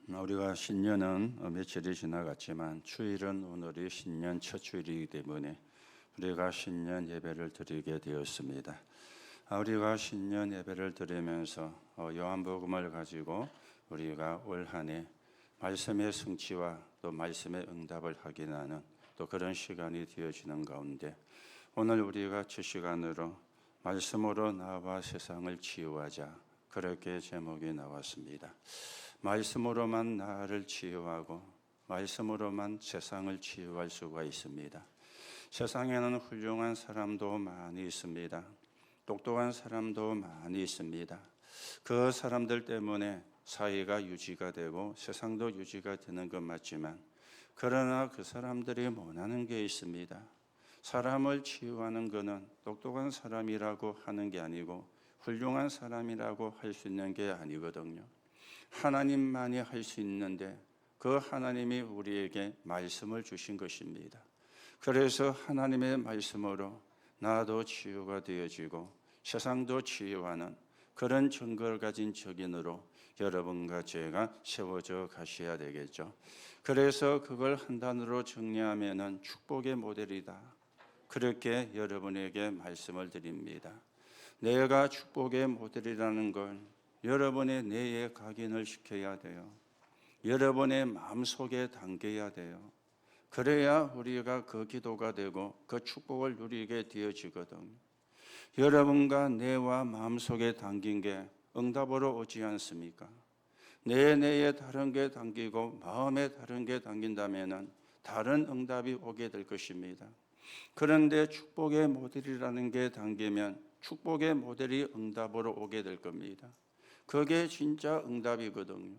우리가 신년은 며칠이 지나갔지만 주일은 오늘이 신년 첫 주일이기 때문에 우리가 신년 예배를 드리게 되었습니다. 우리가 신년 예배를 드리면서 요한복음을 가지고 우리가 올 한 해 말씀의 성취와 또 말씀의 응답을 확인하는 또 그런 시간이 되어지는 가운데 오늘 우리가 첫 시간으로 말씀으로 나와 세상을 치유하자, 그렇게 제목이 나왔습니다. 말씀으로만 나를 치유하고 말씀으로만 세상을 치유할 수가 있습니다. 세상에는 훌륭한 사람도 많이 있습니다. 똑똑한 사람도 많이 있습니다. 그 사람들 때문에 사회가 유지가 되고 세상도 유지가 되는 건 맞지만, 그러나 그 사람들이 원하는 게 있습니다. 사람을 치유하는 것은 똑똑한 사람이라고 하는 게 아니고 훌륭한 사람이라고 할 수 있는 게 아니거든요. 하나님만이 할 수 있는데 그 하나님이 우리에게 말씀을 주신 것입니다. 그래서 하나님의 말씀으로 나도 치유가 되어지고 세상도 치유하는 그런 증거를 가진 적인으로 여러분과 제가 세워져 가셔야 되겠죠. 그래서 그걸 한 단어로 정리하면은 축복의 모델이다, 그렇게 여러분에게 말씀을 드립니다. 내가 축복의 모델이라는 걸 여러분의 뇌에 각인을 시켜야 돼요. 여러분의 마음속에 담겨야 돼요. 그래야 우리가 그 기도가 되고 그 축복을 누리게 되어지거든요. 여러분과 뇌와 마음속에 담긴 게 응답으로 오지 않습니까? 내 뇌에 다른 게 담기고 마음에 다른 게 담긴다면 다른 응답이 오게 될 것입니다. 그런데 축복의 모델이라는 게 담기면 축복의 모델이 응답으로 오게 될 겁니다. 그게 진짜 응답이거든요.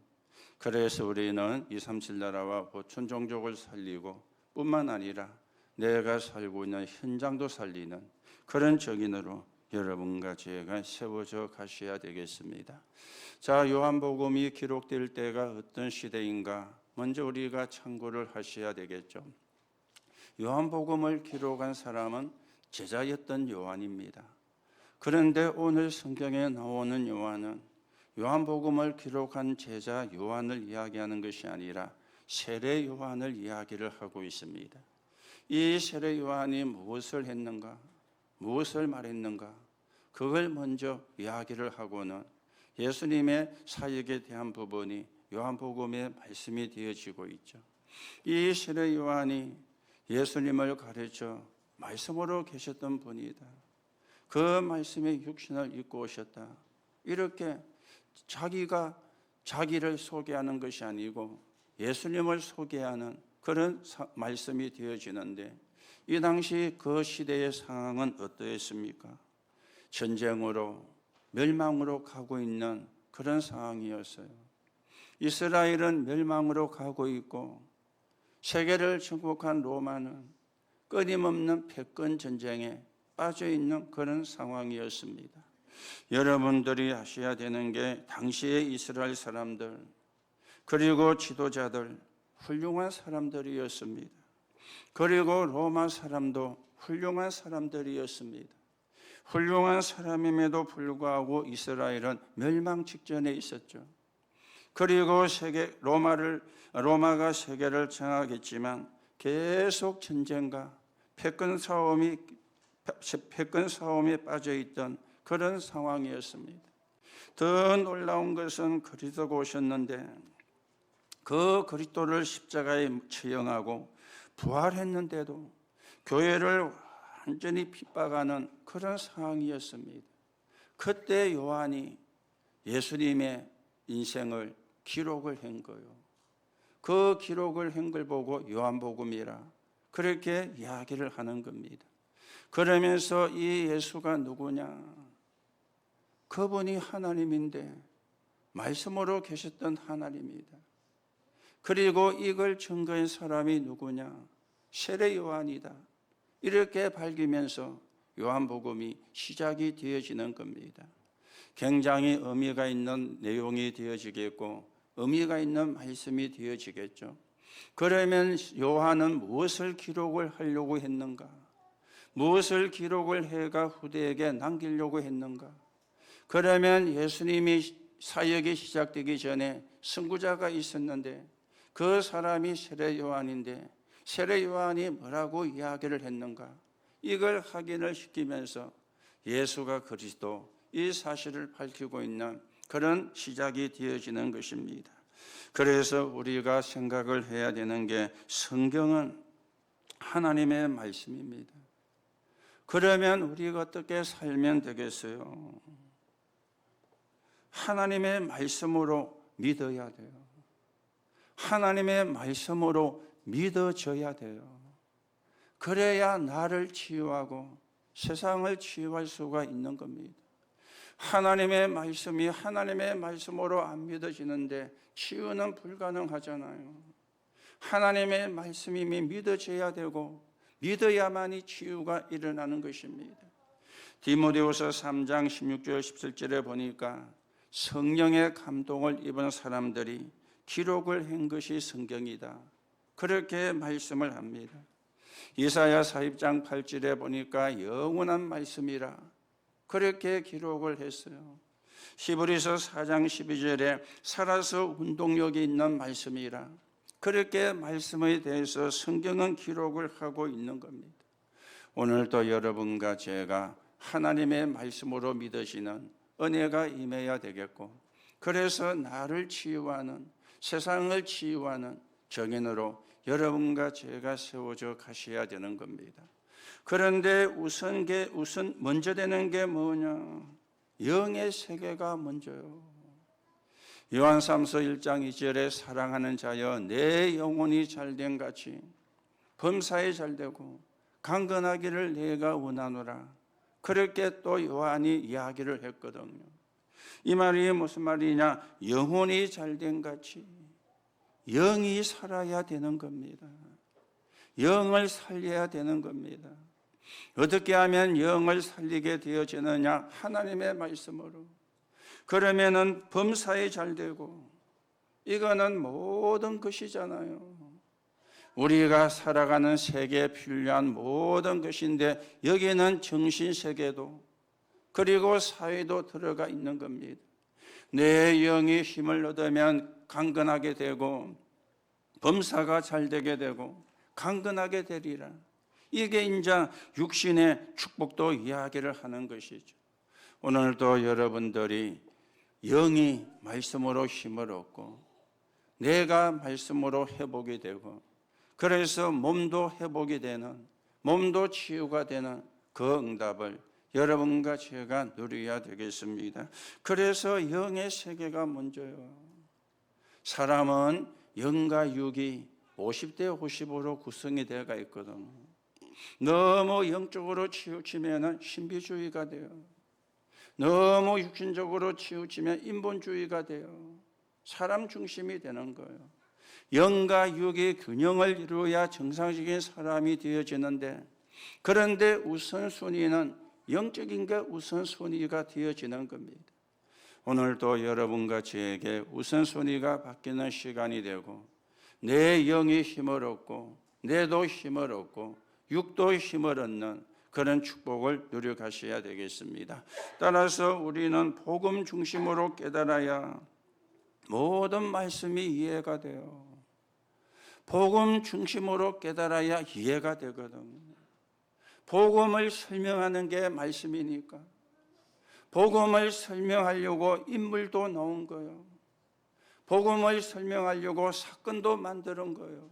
그래서 우리는 237 나라와 보천 종족을 살리고 뿐만 아니라 내가 살고 있는 현장도 살리는 그런 적인으로 여러분과 제가 세워져 가셔야 되겠습니다. 자, 요한복음이 기록될 때가 어떤 시대인가 먼저 우리가 참고를 하셔야 되겠죠. 요한복음을 기록한 사람은 제자였던 요한입니다. 그런데 오늘 성경에 나오는 요한은 요한복음을 기록한 제자 요한을 이야기하는 것이 아니라 세례 요한을 이야기를 하고 있습니다. 이 세례 요한이 무엇을 했는가, 무엇을 말했는가, 그걸 먼저 이야기를 하고는 예수님의 사역에 대한 부분이 요한복음에 말씀이 되어지고 있죠. 이 세례 요한이 예수님을 가르쳐 말씀으로 계셨던 분이다, 그 말씀의 육신을 입고 오셨다, 이렇게 자기가 자기를 소개하는 것이 아니고 예수님을 소개하는 그런 말씀이 되어지는데, 이 당시 그 시대의 상황은 어떠했습니까? 전쟁으로 멸망으로 가고 있는 그런 상황이었어요. 이스라엘은 멸망으로 가고 있고 세계를 정복한 로마는 끊임없는 패권 전쟁에 빠져 있는 그런 상황이었습니다. 여러분들이 아셔야 되는 게 당시의 이스라엘 사람들 그리고 지도자들 훌륭한 사람들이었습니다. 그리고 로마 사람도 훌륭한 사람들이었습니다. 훌륭한 사람임에도 불구하고 이스라엘은 멸망 직전에 있었죠. 그리고 로마가 세계를 장악했지만 계속 전쟁과 패권 싸움에 빠져 있던 그런 상황이었습니다. 더 놀라운 것은 그리스도가 오셨는데 그 그리스도를 십자가에 처형하고 부활했는데도 교회를 완전히 핍박하는 그런 상황이었습니다. 그때 요한이 예수님의 인생을 기록을 한 거예요. 그 기록을 한 걸 보고 요한복음이라 그렇게 이야기를 하는 겁니다. 그러면서 이 예수가 누구냐? 그분이 하나님인데 말씀으로 계셨던 하나님이다. 그리고 이걸 증거한 사람이 누구냐? 세례 요한이다. 이렇게 밝히면서 요한복음이 시작이 되어지는 겁니다. 굉장히 의미가 있는 내용이 되어지겠고 의미가 있는 말씀이 되어지겠죠. 그러면 요한은 무엇을 기록을 하려고 했는가? 무엇을 기록을 해가 후대에게 남기려고 했는가? 그러면 예수님이 사역이 시작되기 전에 선구자가 있었는데 그 사람이 세례 요한인데 세례 요한이 뭐라고 이야기를 했는가? 이걸 확인을 시키면서 예수가 그리스도 이 사실을 밝히고 있는 그런 시작이 되어지는 것입니다. 그래서 우리가 생각을 해야 되는 게 성경은 하나님의 말씀입니다. 그러면 우리가 어떻게 살면 되겠어요? 하나님의 말씀으로 믿어야 돼요. 하나님의 말씀으로 믿어져야 돼요. 그래야 나를 치유하고 세상을 치유할 수가 있는 겁니다. 하나님의 말씀이 하나님의 말씀으로 안 믿어지는데 치유는 불가능하잖아요. 하나님의 말씀이 믿어져야 되고 믿어야만이 치유가 일어나는 것입니다. 디모데후서 3장 16절 17절에 보니까 성령의 감동을 입은 사람들이 기록을 한 것이 성경이다. 그렇게 말씀을 합니다. 이사야 40장 8절에 보니까 영원한 말씀이라 그렇게 기록을 했어요. 히브리서 4장 12절에 살아서 운동력이 있는 말씀이라 그렇게 말씀에 대해서 성경은 기록을 하고 있는 겁니다. 오늘도 여러분과 제가 하나님의 말씀으로 믿으시는 은혜가 임해야 되겠고 그래서 나를 치유하는 세상을 치유하는 정인으로 여러분과 제가 세워져 가셔야 되는 겁니다. 그런데 우선 먼저 되는 게 뭐냐? 영의 세계가 먼저요. 요한삼서 1장 2절에 사랑하는 자여 내 영혼이 잘된 같이 범사에 잘되고 강건하기를 내가 원하노라. 그렇게 또 요한이 이야기를 했거든요. 이 말이 무슨 말이냐? 영혼이 잘된 같이 영이 살아야 되는 겁니다. 영을 살려야 되는 겁니다. 어떻게 하면 영을 살리게 되어지느냐? 하나님의 말씀으로. 그러면은 범사에 잘 되고 이거는 모든 것이잖아요. 우리가 살아가는 세계에 필요한 모든 것인데 여기는 정신세계도 그리고 사회도 들어가 있는 겁니다. 내 영이 힘을 얻으면 강건하게 되고 범사가 잘 되게 되고 강건하게 되리라. 이게 이제 육신의 축복도 이야기를 하는 것이죠. 오늘도 여러분들이 영이 말씀으로 힘을 얻고 내가 말씀으로 회복이 되고 그래서 몸도 회복이 되는 몸도 치유가 되는 그 응답을 여러분과 제가 누려야 되겠습니다. 그래서 영의 세계가 먼저요. 사람은 영과 육이 50대 50으로 구성이 되어가 있거든요. 너무 영적으로 치우치면 신비주의가 돼요. 너무 육신적으로 치우치면 인본주의가 돼요. 사람 중심이 되는 거예요. 영과 육의 균형을 이루어야 정상적인 사람이 되어지는데 그런데 우선순위는 영적인 게 우선순위가 되어지는 겁니다. 오늘도 여러분과 저에게 우선순위가 바뀌는 시간이 되고 내 영이 힘을 얻고 내도 힘을 얻고 육도 힘을 얻는 그런 축복을 누려가셔야 되겠습니다. 따라서 우리는 복음 중심으로 깨달아야 모든 말씀이 이해가 돼요. 복음 중심으로 깨달아야 이해가 되거든요. 복음을 설명하는 게 말씀이니까 복음을 설명하려고 인물도 나온 거예요. 복음을 설명하려고 사건도 만드는 거예요.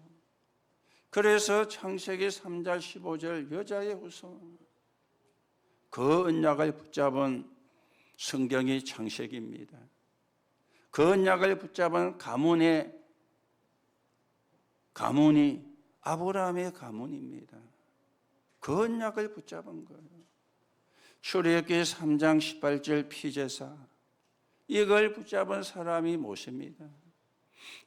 그래서 창세기 3장 15절 여자의 후손 그 언약을 붙잡은 성경이 창세기입니다. 그 언약을 붙잡은 가문이 아브라함의 가문입니다. 그 언약을 붙잡은 거예요. 출애굽기 3장 18절 피제사 이걸 붙잡은 사람이 모세입니다.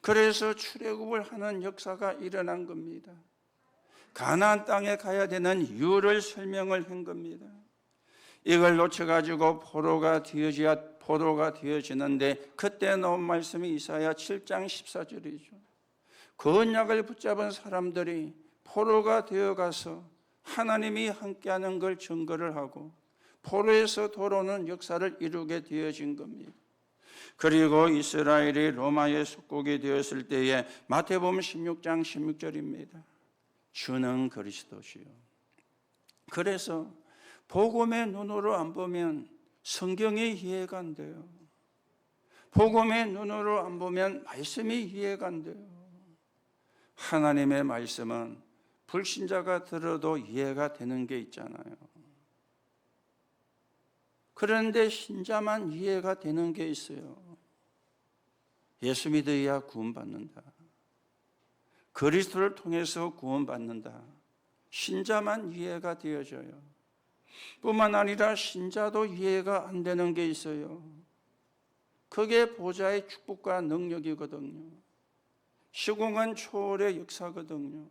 그래서 출애굽을 하는 역사가 일어난 겁니다. 가나안 땅에 가야 되는 이유를 설명을 한 겁니다. 이걸 놓쳐가지고 포로가 되어지는데 그때 나온 말씀이 이사야 7장 14절이죠. 그 언약을 붙잡은 사람들이 포로가 되어가서 하나님이 함께하는 걸 증거를 하고 포로에서 돌아오는 역사를 이루게 되어진 겁니다. 그리고 이스라엘이 로마의 속국이 되었을 때에 마태복음 16장 16절입니다. 주는 그리스도시요. 그래서 복음의 눈으로 안 보면 성경이 이해가 안 돼요. 복음의 눈으로 안 보면 말씀이 이해가 안 돼요. 하나님의 말씀은 불신자가 들어도 이해가 되는 게 있잖아요. 그런데 신자만 이해가 되는 게 있어요. 예수 믿어야 구원받는다. 그리스도를 통해서 구원받는다. 신자만 이해가 되어져요. 뿐만 아니라 신자도 이해가 안 되는 게 있어요. 그게 보좌의 축복과 능력이거든요. 시공간 초월의 역사거든요.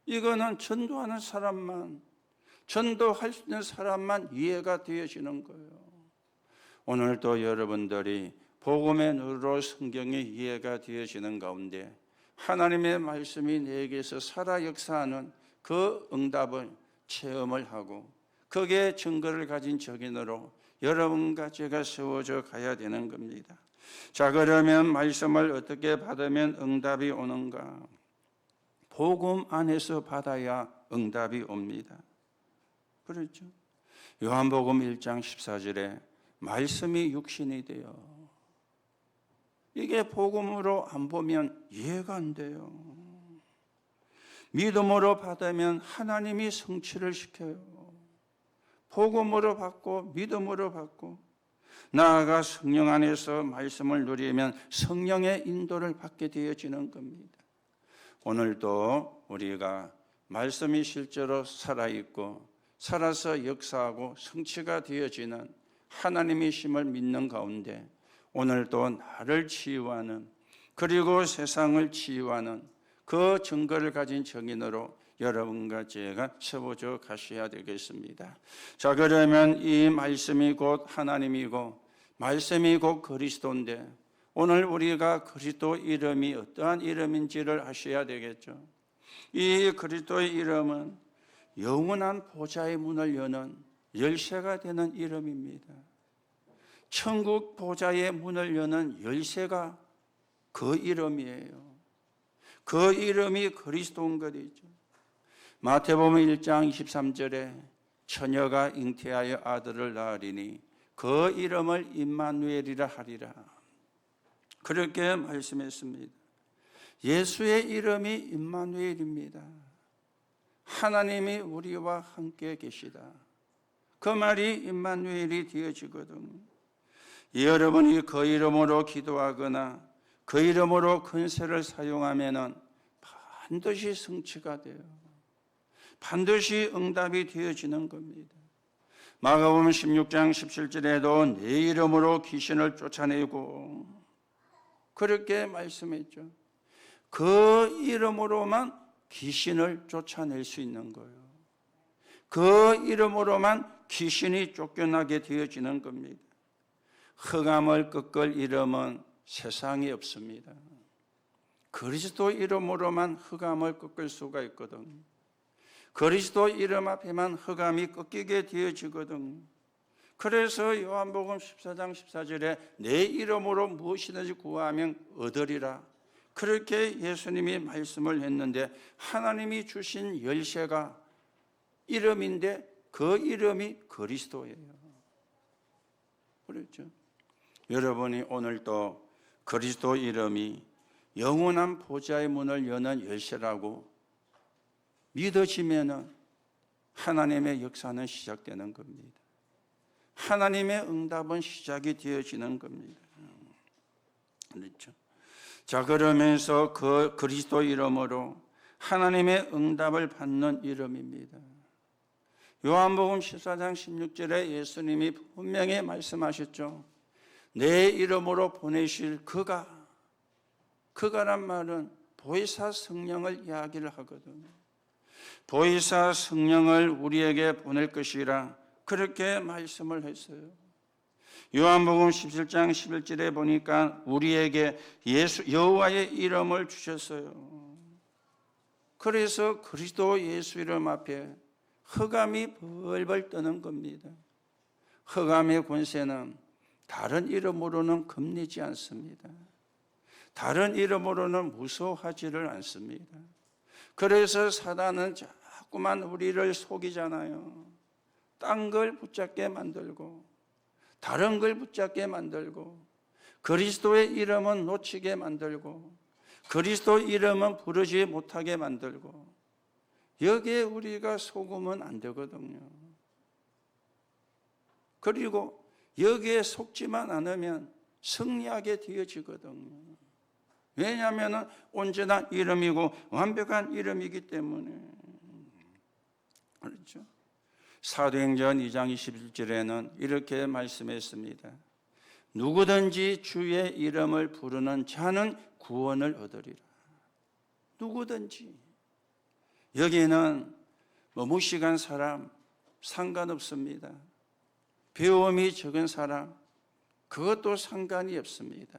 이거는 전도하는 사람만, 전도할 수 있는 사람만 이해가 되어지는 거예요. 오늘도 여러분들이 복음의 눈으로 성경이 이해가 되어지는 가운데 하나님의 말씀이 내게서 살아 역사하는 그 응답을 체험을 하고 거기에 증거를 가진 적인으로 여러분과 제가 세워져 가야 되는 겁니다. 자, 그러면 말씀을 어떻게 받으면 응답이 오는가? 복음 안에서 받아야 응답이 옵니다. 그렇죠? 요한복음 1장 14절에 말씀이 육신이 되어, 이게 복음으로 안 보면 이해가 안 돼요. 믿음으로 받으면 하나님이 성취를 시켜요. 복음으로 받고 믿음으로 받고 나아가 성령 안에서 말씀을 누리면 성령의 인도를 받게 되어지는 겁니다. 오늘도 우리가 말씀이 실제로 살아있고 살아서 역사하고 성취가 되어지는 하나님의 힘을 믿는 가운데 오늘도 나를 치유하는, 그리고 세상을 치유하는 그 증거를 가진 증인으로 여러분과 제가 세워져 가셔야 되겠습니다. 자, 그러면 이 말씀이 곧 하나님이고 말씀이 곧 그리스도인데 오늘 우리가 그리스도 이름이 어떠한 이름인지를 아셔야 되겠죠. 이 그리스도의 이름은 영원한 보좌의 문을 여는 열쇠가 되는 이름입니다. 천국 보좌의 문을 여는 열쇠가 그 이름이에요. 그 이름이 그리스도인 것이죠. 마태복음 1장 23절에 처녀가 잉태하여 아들을 낳으리니 그 이름을 임마누엘이라 하리라. 그렇게 말씀했습니다. 예수의 이름이 임마누엘입니다. 하나님이 우리와 함께 계시다. 그 말이 임마누엘이 되어지거든요. 여러분이 그 이름으로 기도하거나 그 이름으로 권세를 사용하면 반드시 성취가 돼요. 반드시 응답이 되어지는 겁니다. 마가복음 16장 17절에도 내 이름으로 귀신을 쫓아내고 그렇게 말씀했죠. 그 이름으로만 귀신을 쫓아낼 수 있는 거예요. 그 이름으로만 귀신이 쫓겨나게 되어지는 겁니다. 흑암을 꺾을 이름은 세상에 없습니다. 그리스도 이름으로만 흑암을 꺾을 수가 있거든요. 그리스도 이름 앞에만 흑암이 꺾이게 되어지거든요. 그래서 요한복음 14장 14절에 내 이름으로 무엇이든지 구하면 얻으리라. 그렇게 예수님이 말씀을 했는데 하나님이 주신 열쇠가 이름인데 그 이름이 그리스도예요. 그렇죠? 여러분이 오늘도 그리스도 이름이 영원한 보좌의 문을 여는 열쇠라고 믿어지면 하나님의 역사는 시작되는 겁니다. 하나님의 응답은 시작이 되어지는 겁니다. 그렇죠? 자, 그러면서 그 그리스도 이름으로 하나님의 응답을 받는 이름입니다. 요한복음 14장 16절에 예수님이 분명히 말씀하셨죠. 내 이름으로 보내실 그가란 말은 보혜사 성령을 이야기를 하거든요. 보혜사 성령을 우리에게 보낼 것이라 그렇게 말씀을 했어요. 요한복음 17장 11절에 보니까 우리에게 여호와의 이름을 주셨어요. 그래서 그리스도 예수 이름 앞에 흑암이 벌벌 떠는 겁니다. 흑암의 권세는 다른 이름으로는 겁내지 않습니다. 다른 이름으로는 무서워하지를 않습니다. 그래서 사단은 자꾸만 우리를 속이잖아요. 딴 걸 붙잡게 만들고 다른 걸 붙잡게 만들고 그리스도의 이름은 놓치게 만들고 그리스도 이름은 부르지 못하게 만들고 여기에 우리가 속으면 안 되거든요. 그리고 여기에 속지만 않으면 승리하게 되어지거든요. 왜냐하면 온전한 이름이고 완벽한 이름이기 때문에. 그렇죠? 사도행전 2장 21절에는 이렇게 말씀했습니다. 누구든지 주의 이름을 부르는 자는 구원을 얻으리라. 누구든지. 여기에는 무식한 사람 상관없습니다. 배움이 적은 사람 그것도 상관이 없습니다.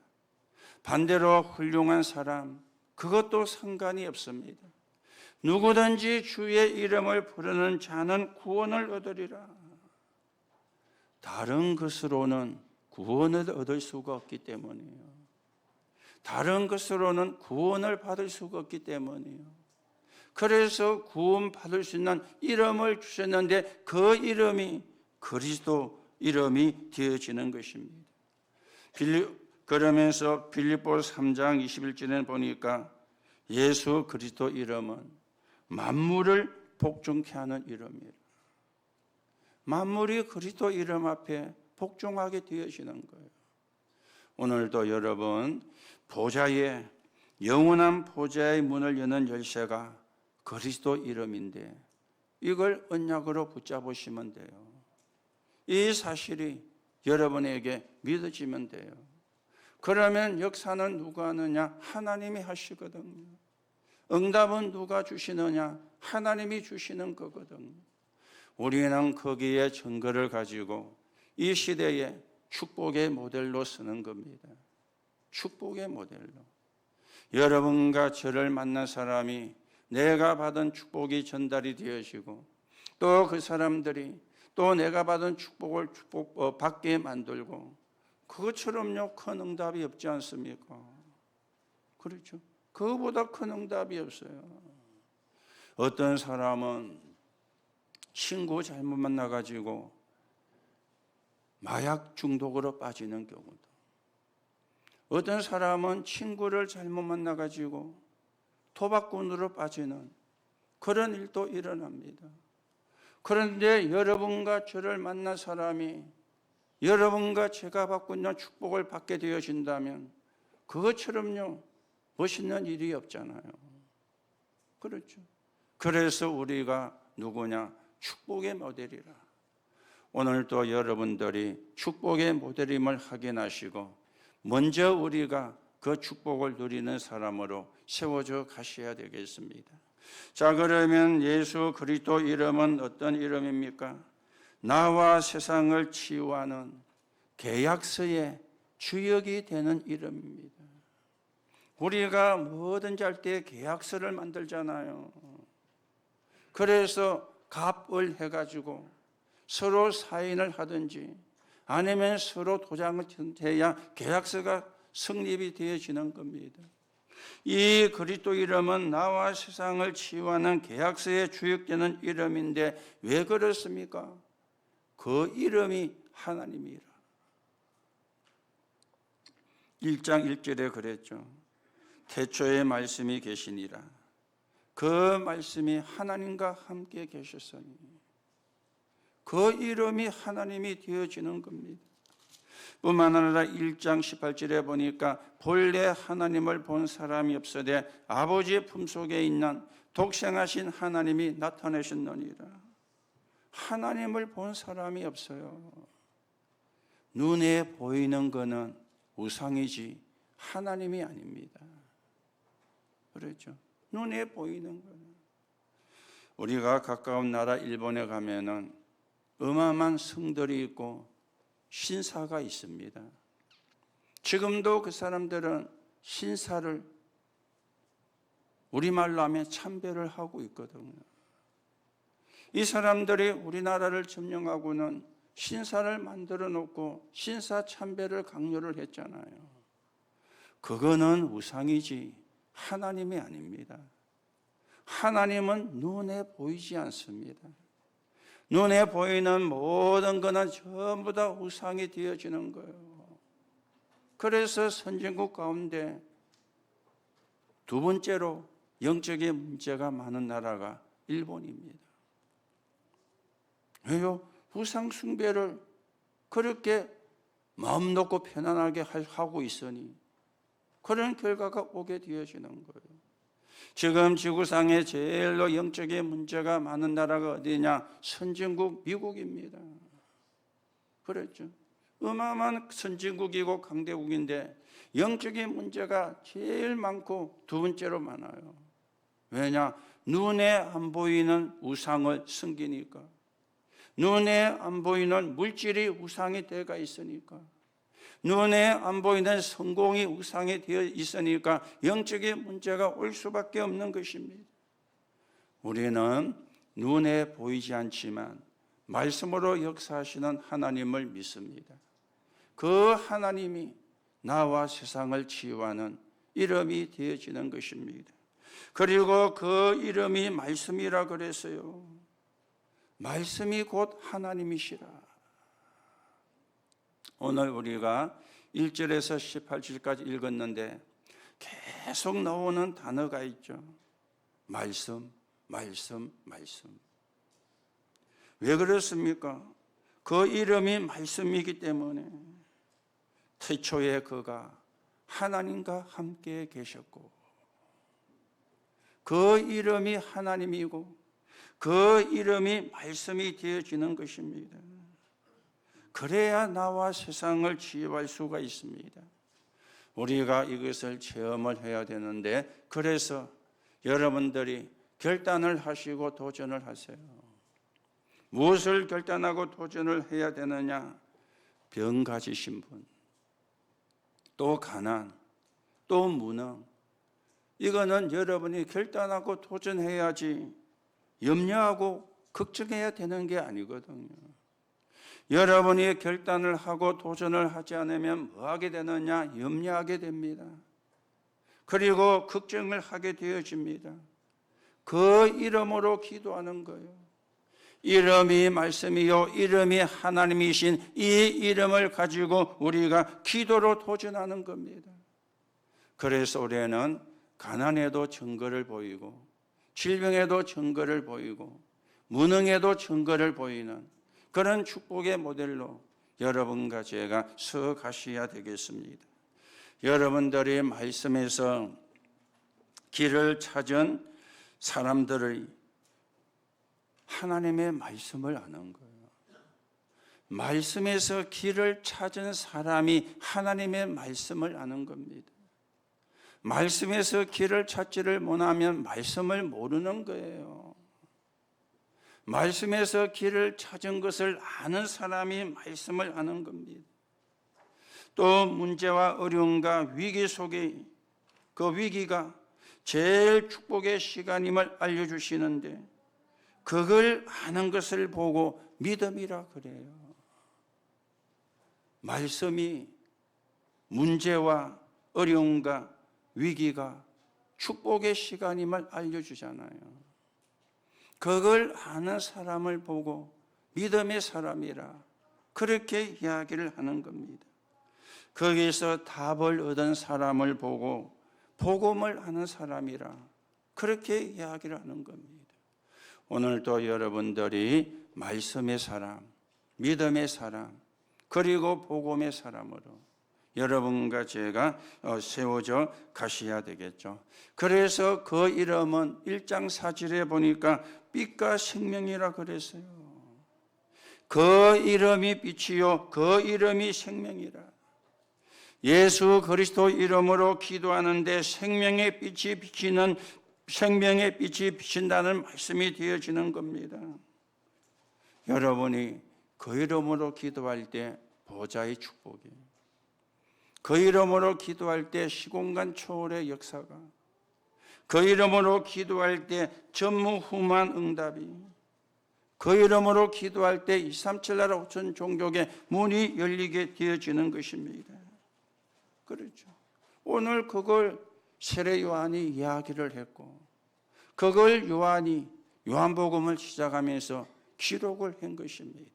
반대로 훌륭한 사람 그것도 상관이 없습니다. 누구든지 주의 이름을 부르는 자는 구원을 얻으리라. 다른 것으로는 구원을 얻을 수가 없기 때문이에요. 다른 것으로는 구원을 받을 수가 없기 때문이에요. 그래서 구원 받을 수 있는 이름을 주셨는데 그 이름이 그리스도 이름이 되어지는 것입니다. 그러면서 빌립보서 3장 21절에 보니까 예수 그리스도 이름은 만물을 복종케 하는 이름이라. 만물이 그리스도 이름 앞에 복종하게 되어지는 거예요. 오늘도 여러분 보좌의 영원한 보좌의 문을 여는 열쇠가 그리스도 이름인데 이걸 언약으로 붙잡으시면 돼요. 이 사실이 여러분에게 믿어지면 돼요. 그러면 역사는 누가 하느냐? 하나님이 하시거든요. 응답은 누가 주시느냐? 하나님이 주시는 거거든요. 우리는 거기에 증거를 가지고 이 시대에 축복의 모델로 쓰는 겁니다. 축복의 모델로. 여러분과 저를 만난 사람이 내가 받은 축복이 전달이 되어지고 또 그 사람들이 또 내가 받은 축복을 받게 만들고 그것처럼요 큰 응답이 없지 않습니까? 그렇죠? 그거보다 큰 응답이 없어요. 어떤 사람은 친구 잘못 만나가지고 마약 중독으로 빠지는 경우도, 어떤 사람은 친구를 잘못 만나가지고 도박꾼으로 빠지는 그런 일도 일어납니다. 그런데 여러분과 저를 만난 사람이 여러분과 제가 받고 있는 축복을 받게 되어진다면 그것처럼요 멋있는 일이 없잖아요. 그렇죠. 그래서 우리가 누구냐? 축복의 모델이라. 오늘도 여러분들이 축복의 모델임을 확인하시고 먼저 우리가 그 축복을 누리는 사람으로 세워져 가셔야 되겠습니다. 자, 그러면 예수 그리스도 이름은 어떤 이름입니까? 나와 세상을 치유하는 계약서의 주역이 되는 이름입니다. 우리가 뭐든지 할 때 계약서를 만들잖아요. 그래서 갑을 해가지고 서로 사인을 하든지 아니면 서로 도장을 해야 계약서가 성립이 되어지는 겁니다. 이 그리스도 이름은 나와 세상을 치유하는 계약서에 주역되는 이름인데 왜 그렇습니까? 그 이름이 하나님이라. 1장 1절에 그랬죠. 태초에 말씀이 계시니라. 그 말씀이 하나님과 함께 계셨으니 그 이름이 하나님이 되어지는 겁니다. 뿐만 아니라 1장 18절에 보니까 본래 하나님을 본 사람이 없으되 아버지의 품속에 있는 독생하신 하나님이 나타내셨느니라. 하나님을 본 사람이 없어요. 눈에 보이는 것은 우상이지 하나님이 아닙니다. 그렇죠? 눈에 보이는 것은. 우리가 가까운 나라 일본에 가면은 어마어마한 성들이 있고 신사가 있습니다. 지금도 그 사람들은 신사를 우리말로 하면 참배를 하고 있거든요. 이 사람들이 우리나라를 점령하고는 신사를 만들어 놓고 신사 참배를 강요를 했잖아요. 그거는 우상이지 하나님이 아닙니다. 하나님은 눈에 보이지 않습니다. 눈에 보이는 모든 것은 전부 다 우상이 되어지는 거예요. 그래서 선진국 가운데 두 번째로 영적인 문제가 많은 나라가 일본입니다. 왜요? 우상 숭배를 그렇게 마음 놓고 편안하게 하고 있으니 그런 결과가 오게 되어지는 거예요. 지금 지구상에 제일로 영적인 문제가 많은 나라가 어디냐? 선진국 미국입니다. 그랬죠. 어마어마한 선진국이고 강대국인데 영적인 문제가 제일 많고 두 번째로 많아요. 왜냐? 눈에 안 보이는 우상을 섬기니까. 눈에 안 보이는 물질이 우상이 되어 있으니까. 눈에 안 보이는 성공이 우상이 되어 있으니까 영적인 문제가 올 수밖에 없는 것입니다. 우리는 눈에 보이지 않지만 말씀으로 역사하시는 하나님을 믿습니다. 그 하나님이 나와 세상을 치유하는 이름이 되어지는 것입니다. 그리고 그 이름이 말씀이라 그랬어요. 말씀이 곧 하나님이시라. 오늘 우리가 1절에서 18절까지 읽었는데 계속 나오는 단어가 있죠. 말씀, 말씀, 말씀. 왜 그렇습니까? 그 이름이 말씀이기 때문에 태초에 그가 하나님과 함께 계셨고 그 이름이 하나님이고 그 이름이 말씀이 되어지는 것입니다. 그래야 나와 세상을 치유할 수가 있습니다. 우리가 이것을 체험을 해야 되는데 그래서 여러분들이 결단을 하시고 도전을 하세요. 무엇을 결단하고 도전을 해야 되느냐? 병 가지신 분, 또 가난, 또 무능. 이거는 여러분이 결단하고 도전해야지 염려하고 걱정해야 되는 게 아니거든요. 여러분이 결단을 하고 도전을 하지 않으면 뭐 하게 되느냐? 염려하게 됩니다. 그리고 걱정을 하게 되어집니다. 그 이름으로 기도하는 거예요. 이름이 말씀이요 이름이 하나님이신 이 이름을 가지고 우리가 기도로 도전하는 겁니다. 그래서 우리는 가난에도 증거를 보이고 질병에도 증거를 보이고 무능에도 증거를 보이는 그런 축복의 모델로 여러분과 제가 서 가셔야 되겠습니다. 여러분들이 말씀에서 길을 찾은 사람들의 하나님의 말씀을 아는 거예요. 말씀에서 길을 찾은 사람이 하나님의 말씀을 아는 겁니다. 말씀에서 길을 찾지를 못하면 말씀을 모르는 거예요. 말씀에서 길을 찾은 것을 아는 사람이 말씀을 아는 겁니다. 또 문제와 어려움과 위기 속에 그 위기가 제일 축복의 시간임을 알려주시는데 그걸 아는 것을 보고 믿음이라 그래요. 말씀이 문제와 어려움과 위기가 축복의 시간임을 알려주잖아요. 그걸 아는 사람을 보고 믿음의 사람이라 그렇게 이야기를 하는 겁니다. 거기서 답을 얻은 사람을 보고 복음을 아는 사람이라 그렇게 이야기를 하는 겁니다. 오늘도 여러분들이 말씀의 사람, 믿음의 사람, 그리고 복음의 사람으로 여러분과 제가 세워져 가셔야 되겠죠. 그래서 그 이름은 1장 4절에 보니까 빛과 생명이라 그랬어요. 그 이름이 빛이요 그 이름이 생명이라. 예수 그리스도 이름으로 기도하는데 생명의 빛이 비치는 생명의 빛이 비친다는 말씀이 되어지는 겁니다. 여러분이 그 이름으로 기도할 때 보좌의 축복이, 그 이름으로 기도할 때 시공간 초월의 역사가, 그 이름으로 기도할 때 전무후무한 응답이, 그 이름으로 기도할 때 237 나라 5천 종족의 문이 열리게 되어지는 것입니다. 그렇죠. 오늘 그걸 세례 요한이 이야기를 했고, 그걸 요한이 요한복음을 시작하면서 기록을 한 것입니다.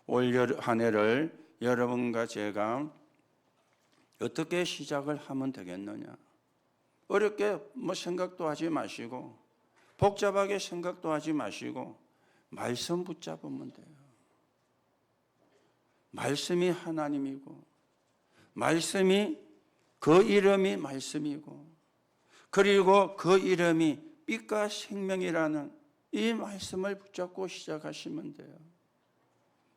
올 한 해를 여러분과 제가 어떻게 시작을 하면 되겠느냐? 어렵게 생각도 하지 마시고, 복잡하게 생각도 하지 마시고, 말씀 붙잡으면 돼요. 말씀이 하나님이고, 말씀이 그 이름이 말씀이고, 그리고 그 이름이 빛과 생명이라는 이 말씀을 붙잡고 시작하시면 돼요.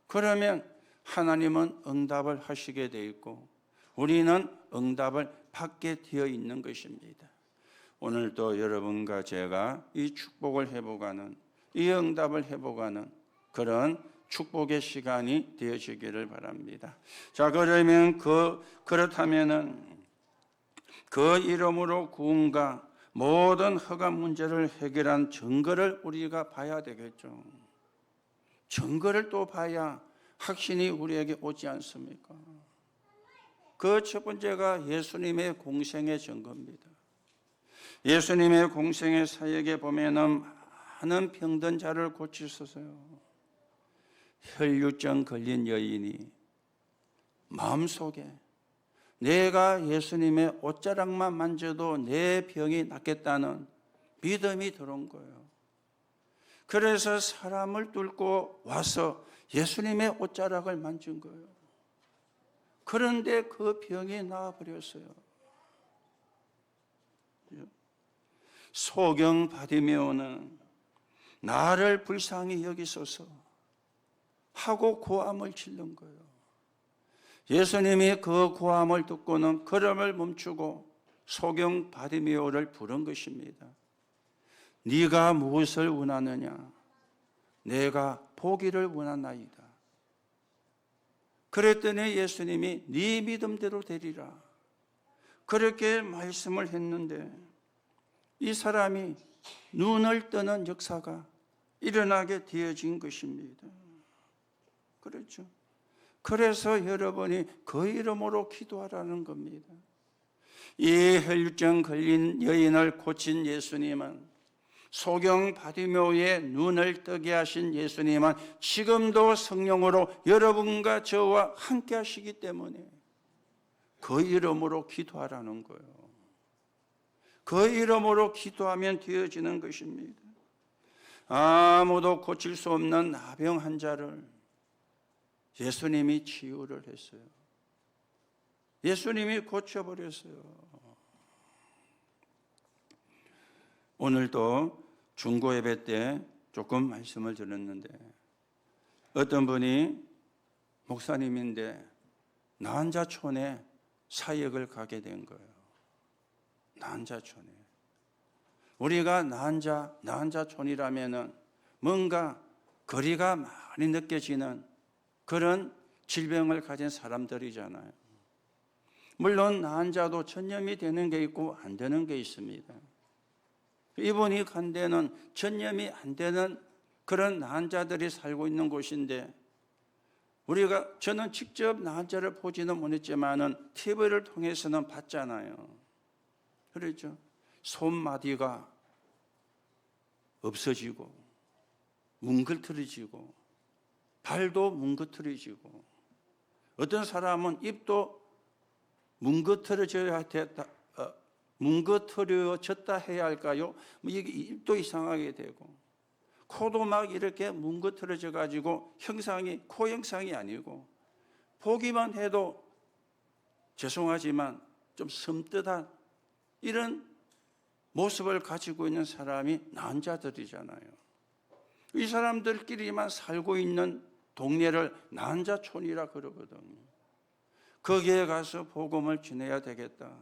그러면 하나님은 응답을 하시게 되어 있고, 우리는 응답을 받게 되어 있는 것입니다. 오늘도 여러분과 제가 이 축복을 해보가는, 이 응답을 해보가는 그런 축복의 시간이 되어지기를 바랍니다. 자, 그러면 그렇다면은 그 이름으로 구원과 모든 허감 문제를 해결한 증거를 우리가 봐야 되겠죠. 증거를 또 봐야 확신이 우리에게 오지 않습니까? 그 첫 번째가 예수님의 공생의 증거입니다. 예수님의 공생의 사역에 보면은 많은 병든 자를 고치소서요. 혈류증 걸린 여인이 마음속에 내가 예수님의 옷자락만 만져도 내 병이 낫겠다는 믿음이 들어온 거예요. 그래서 사람을 뚫고 와서 예수님의 옷자락을 만진 거예요. 그런데 그 병이 나아버렸어요. 소경 바디메오는 나를 불쌍히 여기소서 하고 고함을 지른 거예요. 예수님이 그 고함을 듣고는 걸음을 멈추고 소경 바디메오를 부른 것입니다. 네가 무엇을 원하느냐? 내가 보기를 원하나이다. 그랬더니 예수님이 네 믿음대로 되리라. 그렇게 말씀을 했는데 이 사람이 눈을 뜨는 역사가 일어나게 되어진 것입니다. 그렇죠. 그래서 여러분이 그 이름으로 기도하라는 겁니다. 이 혈류증 걸린 여인을 고친 예수님은, 소경 바디메오의 눈을 뜨게 하신 예수님은 지금도 성령으로 여러분과 저와 함께 하시기 때문에 그 이름으로 기도하라는 거예요. 그 이름으로 기도하면 되어지는 것입니다. 아무도 고칠 수 없는 나병 환자를 예수님이 치유를 했어요. 예수님이 고쳐버렸어요. 오늘도 중고 예배 때 조금 말씀을 들었는데 어떤 분이 목사님인데 난자촌에 사역을 가게 된 거예요. 난자촌에. 우리가 난자촌이라면은 뭔가 거리가 많이 느껴지는 그런 질병을 가진 사람들이잖아요. 물론 난자도 전염이 되는 게 있고 안 되는 게 있습니다. 이분이 간 데는 전염이 안 되는 그런 난자들이 살고 있는 곳인데, 저는 직접 난자를 보지는 못했지만은 TV를 통해서는 봤잖아요. 그렇죠. 손마디가 없어지고 뭉글트려지고 발도 뭉글트려지고, 어떤 사람은 입도 뭉거트려졌다 해야 할까요? 이게 입도 이상하게 되고, 코도 막 이렇게 뭉거트려져 가지고 코 형상이 아니고, 보기만 해도 죄송하지만 좀 섬뜩한 이런 모습을 가지고 있는 사람이 난자들이잖아요. 이 사람들끼리만 살고 있는 동네를 난자촌이라 그러거든요. 거기에 가서 복음을 전해야 되겠다,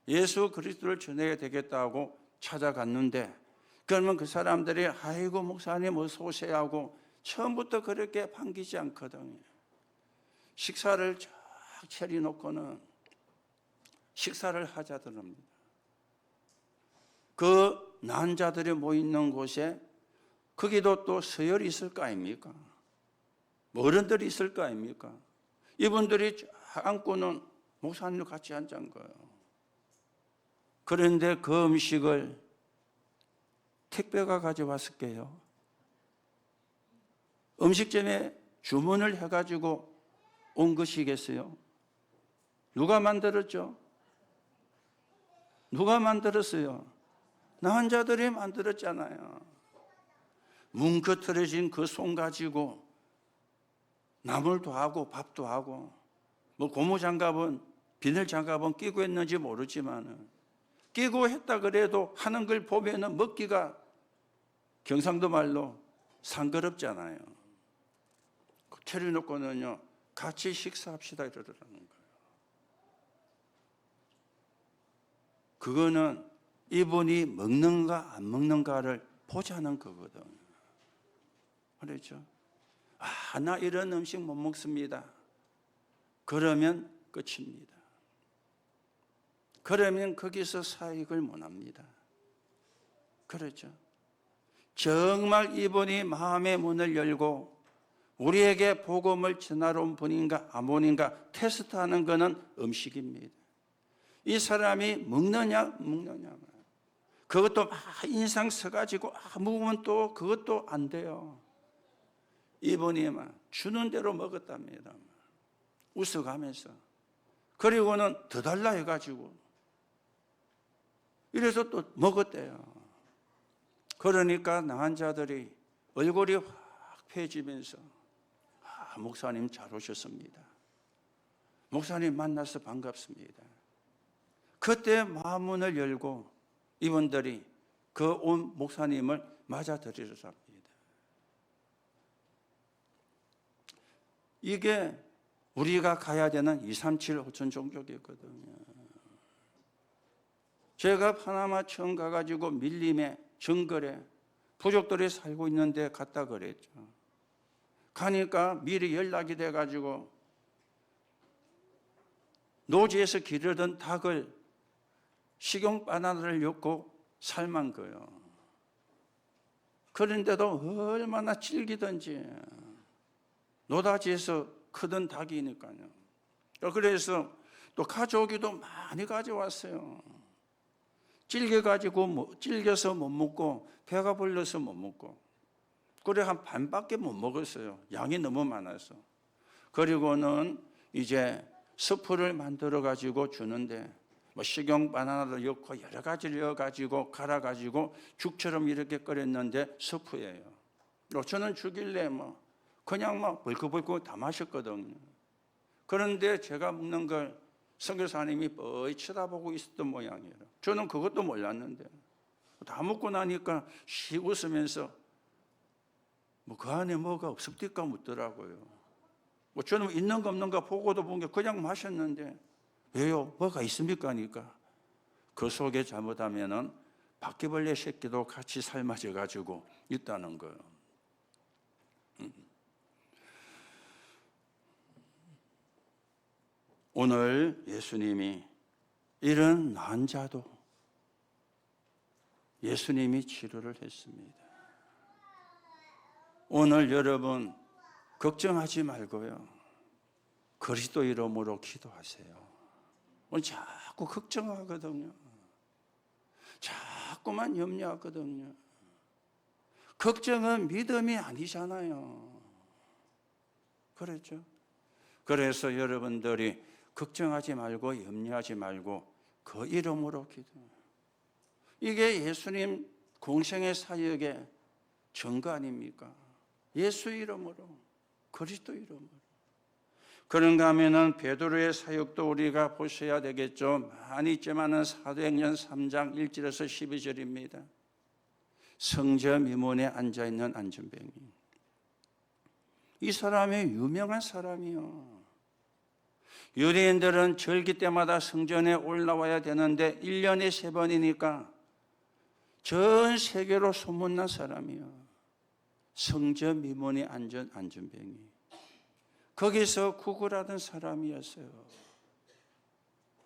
예수 그리스도를 전해야 되겠다고 찾아갔는데, 그러면 그 사람들이 아이고 목사님 어서 오세요 하고 처음부터 그렇게 반기지 않거든요. 식사를 쫙 차려놓고는 식사를 하자더랍니다. 그 난자들이 모이는 곳에 거기도 또 서열이 있을 거 아닙니까? 어른들이 있을 거 아닙니까? 이분들이 안고는 목사님을 같이 앉은 거예요. 그런데 그 음식을 택배가 가져왔을 게요. 음식점에 주문을 해가지고 온 것이겠어요? 누가 만들었죠? 누가 만들었어요? 나은 자들이 만들었잖아요. 뭉그러진 그 손 가지고 나물도 하고 밥도 하고, 뭐 고무장갑은 비닐장갑은 끼고 했는지 모르지만 끼고 했다 그래도 하는 걸 보면은 먹기가 경상도 말로 상거럽잖아요. 차려놓고는요, 같이 식사합시다 이러더라는 거예요. 그거는 이분이 먹는가 안 먹는가를 보자는 거거든요. 그렇죠? 나 이런 음식 못 먹습니다. 그러면 끝입니다. 그러면 거기서 사익을 못 합니다. 그렇죠? 정말 이분이 마음의 문을 열고 우리에게 복음을 전하러 온 분인가 안 분인가 테스트하는 것은 음식입니다. 이 사람이 먹느냐 그것도 막 인상 써가지고 먹으면 또 그것도 안 돼요. 이분이 막 주는 대로 먹었답니다. 웃어가면서. 그리고는 더 달라 해가지고 이래서 또 먹었대요. 그러니까 나은 자들이 얼굴이 확 펴지면서 목사님 잘 오셨습니다. 목사님 만나서 반갑습니다. 그때 마음문을 열고 이분들이 그 온 목사님을 맞아들이려 합니다. 이게 우리가 가야 되는 237 호천 종족이거든요. 제가 파나마 처음 가가지고 밀림에 정글에 부족들이 살고 있는데 갔다 그랬죠. 가니까 미리 연락이 돼가지고 노지에서 기르던 닭을 식용 바나나를 엮고 삶은 거예요. 그런데도 얼마나 질기던지 노다지에서 크던 닭이니까요. 그래서 또 가져오기도 많이 가져왔어요. 질겨서 못 먹고 배가 불러서 못 먹고 그래 한 반밖에 못 먹었어요. 양이 너무 많아서. 그리고는 이제 스프를 만들어 가지고 주는데 뭐 식용 바나나를 넣고 여러 가지를 넣어 가지고 갈아 가지고 죽처럼 이렇게 끓였는데 스프예요. 저는 주길래 뭐 그냥 막 벌컥벌컥 다 마셨거든요. 그런데 제가 먹는 걸 선교사님이 뻔히 쳐다보고 있었던 모양이에요. 저는 그것도 몰랐는데 다 먹고 나니까 씩 웃으면서 뭐 그 안에 뭐가 없습니까 묻더라고요. 뭐 저는 있는 거 없는가 보고도 본 게 그냥 마셨는데 왜요? 뭐가 있습니까? 하니까 그 속에 잘못하면은 바퀴벌레 새끼도 같이 삶아져 가지고 있다는 거예요. 오늘 예수님이 이런 난자도 예수님이 치료를 했습니다. 오늘 여러분 걱정하지 말고요. 그리스도 이름으로 기도하세요. 오늘 자꾸 걱정하거든요. 자꾸만 염려하거든요. 걱정은 믿음이 아니잖아요. 그렇죠? 그래서 여러분들이 걱정하지 말고 염려하지 말고 그 이름으로 기도해요. 이게 예수님 공생의 사역의 증거 아닙니까? 예수 이름으로, 그리스도 이름으로. 그런가 하면은 베드로의 사역도 우리가 보셔야 되겠죠. 많이 있지만은 사도행전 3장 1절에서 12절입니다. 성저 미문에 앉아있는 안전병이. 이 사람이 유명한 사람이요. 유대인들은 절기 때마다 성전에 올라와야 되는데 1년에 3번이니까 전 세계로 소문난 사람이요. 성저 미문에 앉은 안전병이. 거기서 구걸하던 사람이었어요.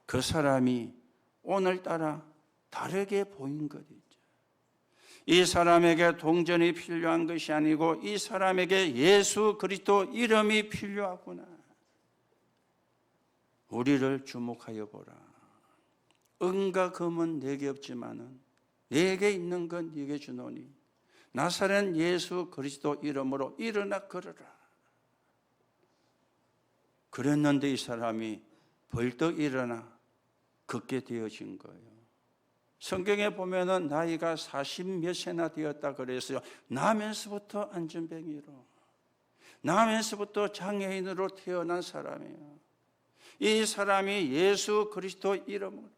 그 사람이 오늘따라 다르게 보인 것이죠. 이 사람에게 동전이 필요한 것이 아니고 이 사람에게 예수 그리스도 이름이 필요하구나. 우리를 주목하여 보라. 은과 금은 내게 없지만은 내게 있는 건 네게 주노니 나사렛 예수 그리스도 이름으로 일어나 걸어라. 그랬는데 이 사람이 벌떡 일어나 걷게 되어진 거예요. 성경에 보면은 나이가 40몇 세나 되었다 그랬어요. 나면서부터 안전뱅이로, 나면서부터 장애인으로 태어난 사람이에요. 이 사람이 예수 그리스도 이름으로.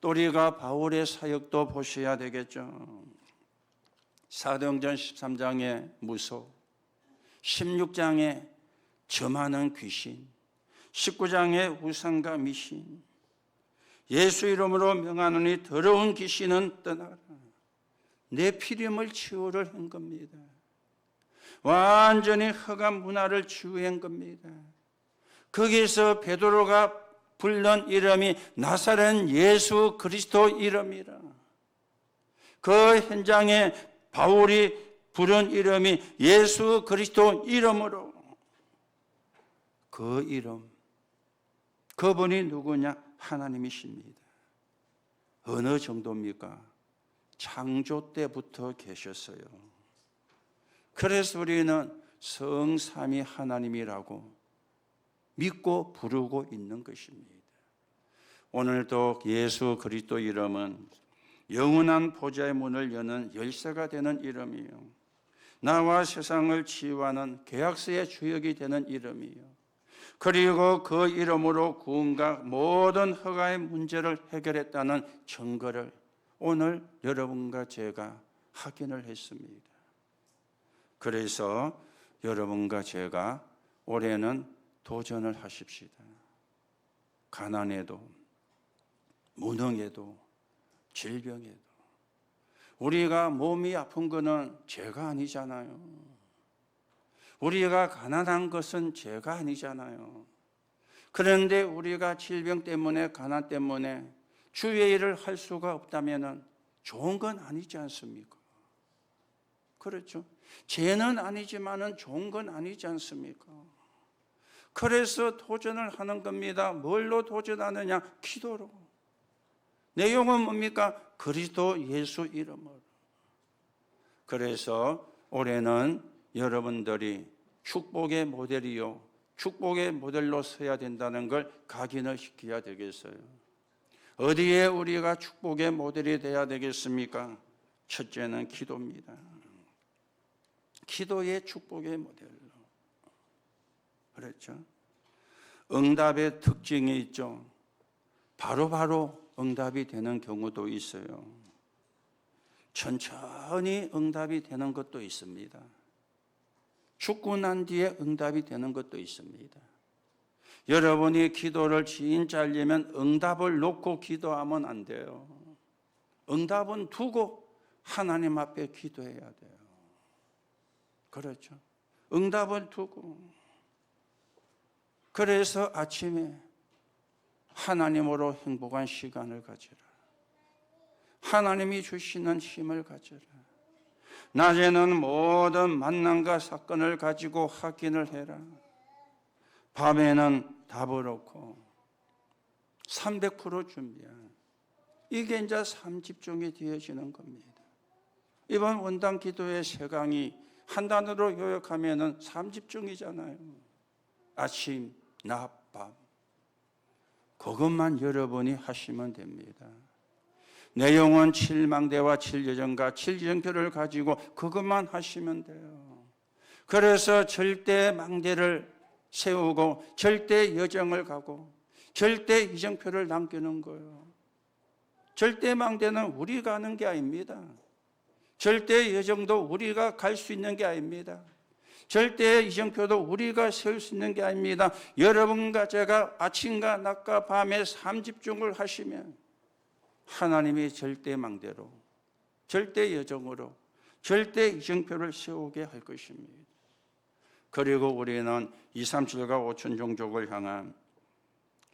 또 우리가 바울의 사역도 보셔야 되겠죠. 사도행전 13장의 무소, 16장의 점하는 귀신, 19장의 우상과 미신, 예수 이름으로 명하노니 더러운 귀신은 떠나라. 내 피렴을 치유를 한 겁니다. 완전히 흑암 문화를 치유한 겁니다. 거기서 베드로가 불른 이름이 나사렛 예수 그리스도 이름이라. 그 현장에 바울이 부른 이름이 예수 그리스도 이름으로. 그 이름, 그분이 누구냐? 하나님이십니다. 어느 정도입니까? 창조 때부터 계셨어요. 그래서 우리는 성삼위 하나님이라고 믿고 부르고 있는 것입니다. 오늘도 예수 그리스도 이름은 영원한 보좌의 문을 여는 열쇠가 되는 이름이요, 나와 세상을 치유하는 계약서의 주역이 되는 이름이요, 그리고 그 이름으로 구원과 모든 허가의 문제를 해결했다는 증거를 오늘 여러분과 제가 확인을 했습니다. 그래서 여러분과 제가 올해는 도전을 하십시다. 가난에도, 무능에도, 질병에도. 우리가 몸이 아픈 것은 죄가 아니잖아요. 우리가 가난한 것은 죄가 아니잖아요. 그런데 우리가 질병 때문에, 가난 때문에 주의 일을 할 수가 없다면 좋은 건 아니지 않습니까? 그렇죠? 죄는 아니지만은 좋은 건 아니지 않습니까? 그래서 도전을 하는 겁니다. 뭘로 도전하느냐? 기도로. 내용은 뭡니까? 그리스도 예수 이름으로. 그래서 올해는 여러분들이 축복의 모델이요, 축복의 모델로 서야 된다는 걸 각인을 시켜야 되겠어요. 어디에 우리가 축복의 모델이 돼야 되겠습니까? 첫째는 기도입니다. 기도의 축복의 모델로. 그렇죠? 응답의 특징이 있죠. 바로바로 응답이 되는 경우도 있어요. 천천히 응답이 되는 것도 있습니다. 죽고 난 뒤에 응답이 되는 것도 있습니다. 여러분이 기도를 진짜 하려면 응답을 놓고 기도하면 안 돼요. 응답은 두고 하나님 앞에 기도해야 돼요. 그렇죠? 응답을 두고. 그래서 아침에 하나님으로 행복한 시간을 가져라. 하나님이 주시는 힘을 가져라. 낮에는 모든 만남과 사건을 가지고 확인을 해라. 밤에는 답을 얻고 300% 준비한, 이게 이제 삼집중이 되어지는 겁니다. 이번 원당 기도의 세 강이 한 단어로 요약하면은 삼집중이잖아요. 아침, 낮, 밤. 그것만 여러분이 하시면 됩니다. 내용은 7망대와 7여정과 7여정표를 가지고 그것만 하시면 돼요. 그래서 절대 망대를 세우고 절대 여정을 가고 절대 이정표를 남기는 거예요. 절대 망대는 우리가 하는 게 아닙니다. 절대 여정도 우리가 갈 수 있는 게 아닙니다. 절대 이정표도 우리가 세울 수 있는 게 아닙니다. 여러분과 제가 아침과 낮과 밤에 삼집중을 하시면 하나님이 절대 망대로, 절대 여정으로, 절대 이정표를 세우게 할 것입니다. 그리고 우리는 237과 5천 종족을 향한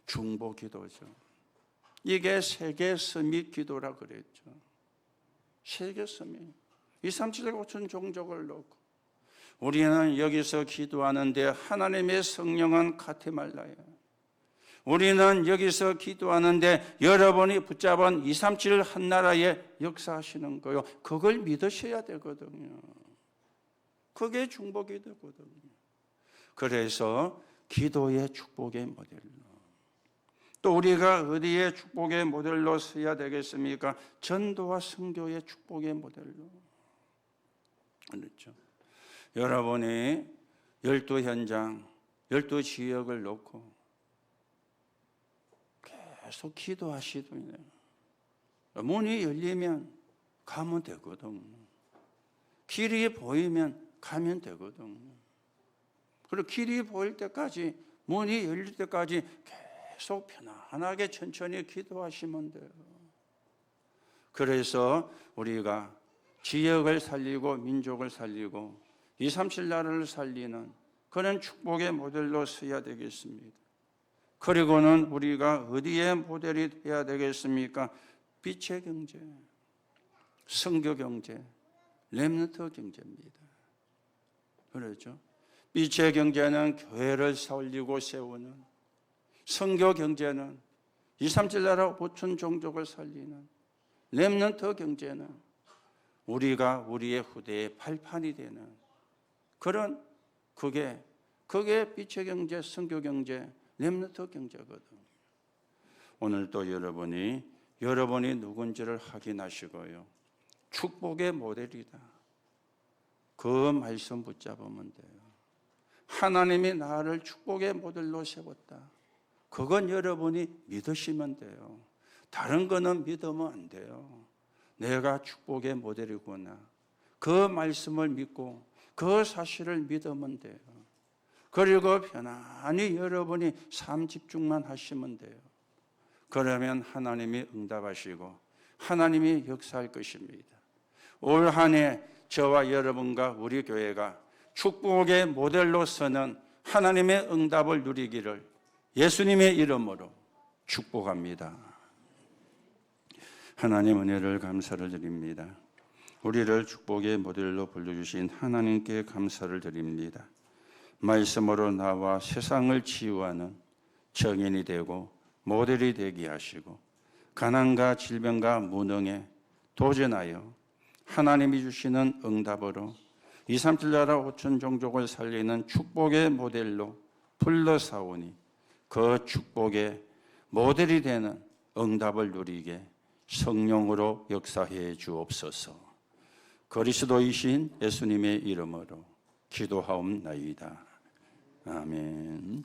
중보 기도죠. 이게 세계 서밋 기도라 그랬죠. 새겼습니다. 237 5천 종족을 놓고 우리는 여기서 기도하는데 하나님의 성령은 가테말라예요. 우리는 여기서 기도하는데 여러분이 붙잡은 237 한나라에 역사하시는 거요. 그걸 믿으셔야 되거든요. 그게 중복이 되거든요. 그래서 기도의 축복의 모델로, 또 우리가 어디에 축복의 모델로 서야 되겠습니까? 전도와 선교의 축복의 모델로. 그렇죠. 여러분이 12현장, 12지역을 놓고 계속 기도하시더니 문이 열리면 가면 되거든. 길이 보이면 가면 되거든. 그리고 길이 보일 때까지, 문이 열릴 때까지 계속 편안하게 천천히 기도하시면 돼요. 그래서 우리가 지역을 살리고 민족을 살리고 237 나라를 살리는 그런 축복의 모델로 서야 되겠습니다. 그리고는 우리가 어디에 모델이 돼야 되겠습니까? 빛의 경제, 선교 경제, 렘넌트 경제입니다. 그렇죠? 빛의 경제는 교회를 살리고 세우는, 선교 경제는 237 나라 5천 종족을 살리는, 렘넌트 경제는 우리가 우리의 후대의 발판이 되는 그런, 그게 빛의 경제, 선교 경제, 렘넌트 경제거든요. 오늘 또 여러분이 누군지를 확인하시고요. 축복의 모델이다. 그 말씀 붙잡으면 돼요. 하나님이 나를 축복의 모델로 세웠다. 그건 여러분이 믿으시면 돼요. 다른 거는 믿으면 안 돼요. 내가 축복의 모델이구나. 그 말씀을 믿고 그 사실을 믿으면 돼요. 그리고 편안히 여러분이 삶 집중만 하시면 돼요. 그러면 하나님이 응답하시고 하나님이 역사할 것입니다. 올 한 해 저와 여러분과 우리 교회가 축복의 모델로 서는 하나님의 응답을 누리기를 예수님의 이름으로 축복합니다. 하나님 은혜를 감사를 드립니다. 우리를 축복의 모델로 불러주신 하나님께 감사를 드립니다. 말씀으로 나와 세상을 치유하는 정인이 되고 모델이 되게 하시고 가난과 질병과 무능에 도전하여 하나님이 주시는 응답으로 237 나라 5천 종족을 살리는 축복의 모델로 불러사오니 그 축복의 모델이 되는 응답을 누리게 성령으로 역사해 주옵소서. 그리스도이신 예수님의 이름으로 기도하옵나이다. 아멘.